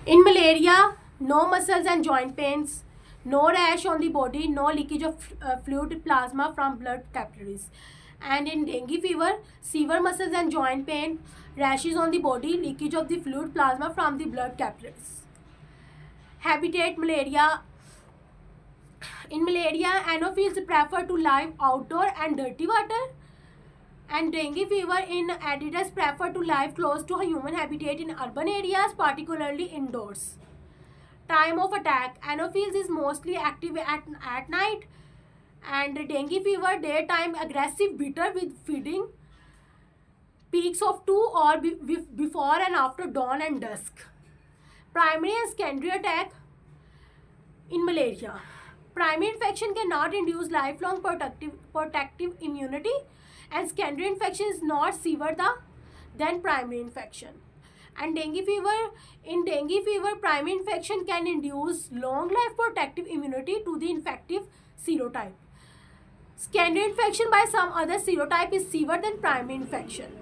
In malaria, no muscles and joint pains, no rash on the body, no leakage of fluid plasma from blood capillaries. And in dengue fever, severe muscles and joint pain, rashes on the body, leakage of the fluid plasma from the blood capillaries. Habitat malaria. In malaria, anopheles prefer to live outdoor and dirty water. And dengue fever in Aedes prefer to live close to a human habitat in urban areas, particularly indoors. Time of attack. Anopheles is mostly active at night, and dengue fever daytime aggressive bitter with feeding. Peaks of 2 or before and after dawn and dusk. Primary and secondary attack in malaria. Primary infection cannot induce lifelong protective immunity, and secondary infection is not severe than primary infection. And dengue fever, in dengue fever, primary infection can induce long life protective immunity to the infective serotype. Secondary infection by some other serotype is severe than primary infection.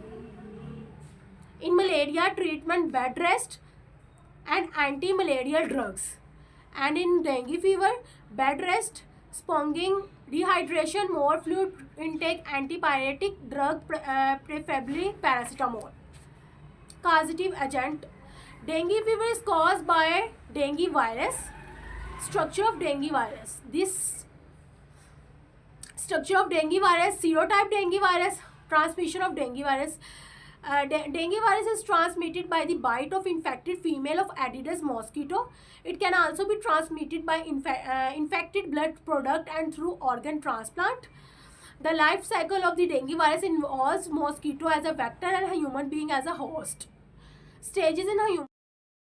In malaria, treatment bed rest and anti-malarial drugs. And in dengue fever, bed rest, sponging, dehydration, more fluid intake, antipyretic drug, preferably paracetamol. Causative agent. Dengue fever is caused by dengue virus. Structure of dengue virus. This structure of dengue virus, serotype dengue virus, transmission of dengue virus. Dengue virus is transmitted by the bite of infected female of Aedes mosquito. It can also be transmitted by infected blood product and through organ transplant. The life cycle of the dengue virus involves mosquito as a vector and a human being as a host. Stages in a human.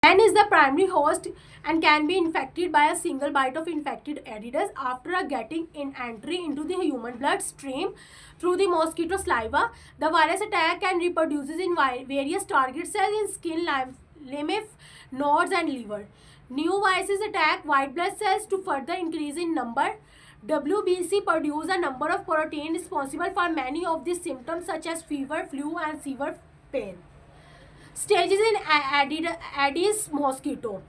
Man is the primary host and can be infected by a single bite of infected Aedes after getting entry into the human blood stream through the mosquito saliva. The virus attacks and reproduces in various target cells in skin, lymph nodes and liver. New viruses attack white blood cells to further increase in number. WBC produce a number of proteins responsible for many of these symptoms such as fever, flu and severe pain. Stages in Aedes mosquito.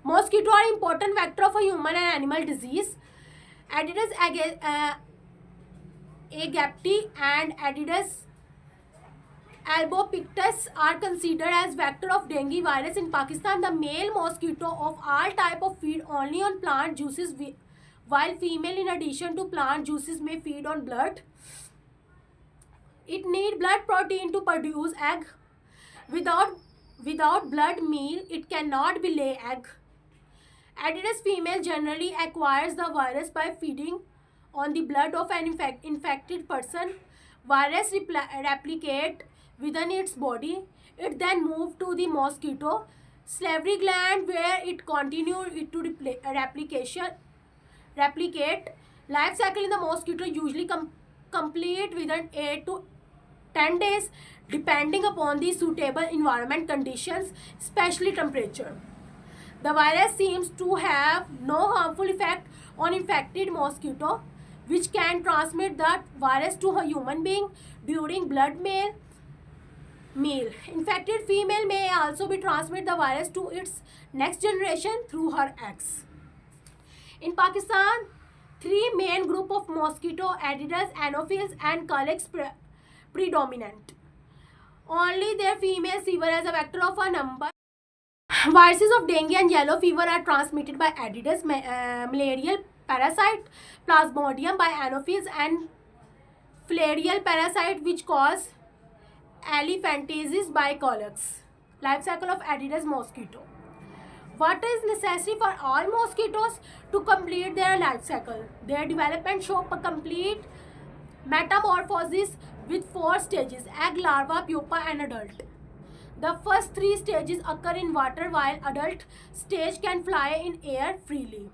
Mosquito are important vector of a human and animal disease. Aedes aegypti and Aedes albopictus are considered as vector of dengue virus. In Pakistan, the male mosquito of all type of feed only on plant juices, while female in addition to plant juices may feed on blood. It need blood protein to produce egg. Without blood meal, it cannot be lay egg. Aedes female generally acquires the virus by feeding on the blood of an infected person. Virus replicate within its body. It then move to the mosquito salivary gland where it continue to replicate. Life cycle in the mosquito usually complete within 8 to 10 days depending upon the suitable environment conditions, especially temperature. The virus seems to have no harmful effect on infected mosquito, which can transmit the virus to a human being during blood meal. Infected female may also be transmit the virus to its next generation through her eggs. In Pakistan, three main group of mosquito, Aedes, Anopheles and Culex predominant. Only their female fever as a vector of a number. Viruses of dengue and yellow fever are transmitted by Aedes, malarial parasite, Plasmodium by Anopheles and filarial parasite which cause elephantiasis by Culex. Life cycle of Aedes mosquito. What is necessary for all mosquitoes to complete their life cycle? Their development show a complete metamorphosis with 4 stages: egg, larva, pupa and adult. The first 3 stages occur in water while adult stage can fly in air freely.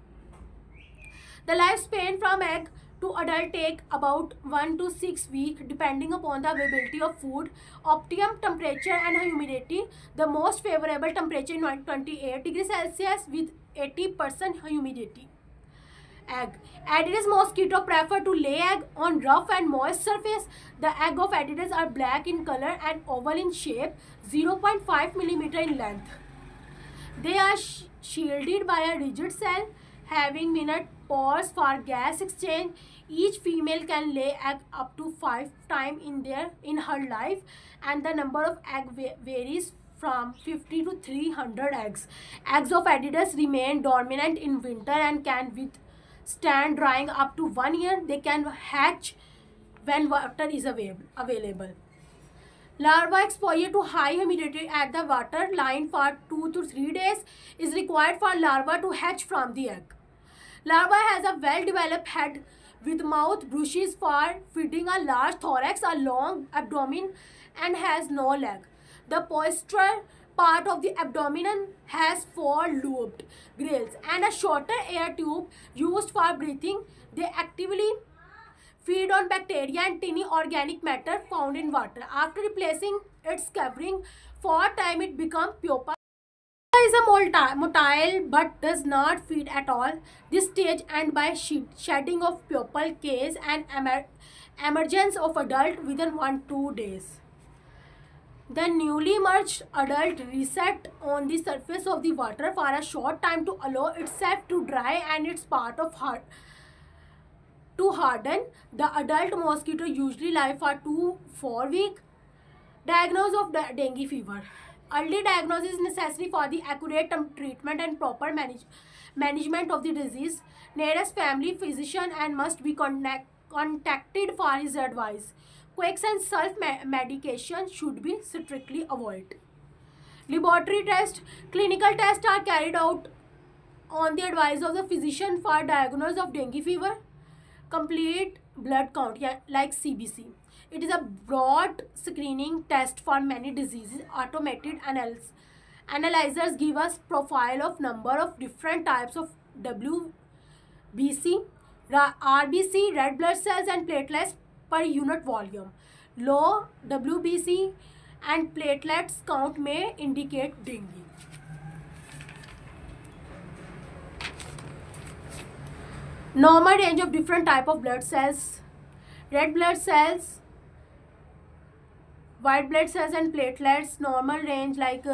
The lifespan from egg to adult take about 1 to 6 weeks depending upon the availability of food, optimum temperature and humidity. The most favorable temperature is 28 degrees Celsius with 80% humidity. Egg. Aedes mosquito prefer to lay egg on rough and moist surface. The egg of Aedes are black in color and oval in shape, 0.5 mm in length. They are shielded by a rigid cell having minute pores for gas exchange. Each female can lay egg up to 5 times in her life, and the number of egg varies from 50 to 300 eggs. Eggs of Adidas remain dormant in winter and can withstand drying up to 1 year. They can hatch when water is available. Larva exposure to high humidity at the water line for 2 to 3 days is required for larva to hatch from the egg. Larva has a well-developed head with mouth bushes for feeding, a large thorax, a long abdomen, and has no leg. The posterior part of the abdomen has 4 lobed gills and a shorter air tube used for breathing. They actively feed on bacteria and tiny organic matter found in water. After replacing its covering for a time, it becomes pupa. Pupa is a motile but does not feed at all. This stage ends by shedding of pupal case and emergence of adult within 1-2 days. The newly emerged adult reset on the surface of the water for a short time to allow itself to dry and its part of to harden. The adult mosquito usually live for 2-4 weeks. Diagnosis of dengue fever. Early diagnosis is necessary for the accurate treatment and proper management of the disease. Nearest family physician and must be contacted for his advice. Quakes and self-medication should be strictly avoided. Laboratory tests. Clinical tests are carried out on the advice of the physician for diagnosis of dengue fever. Complete blood count, like CBC. It is a broad screening test for many diseases. Automated analyzers give us profile of number of different types of WBC, RBC, red blood cells, and platelets per unit volume. Low WBC and platelets count may indicate dengue. Normal range of different type of blood cells: red blood cells, white blood cells, and platelets. Normal range like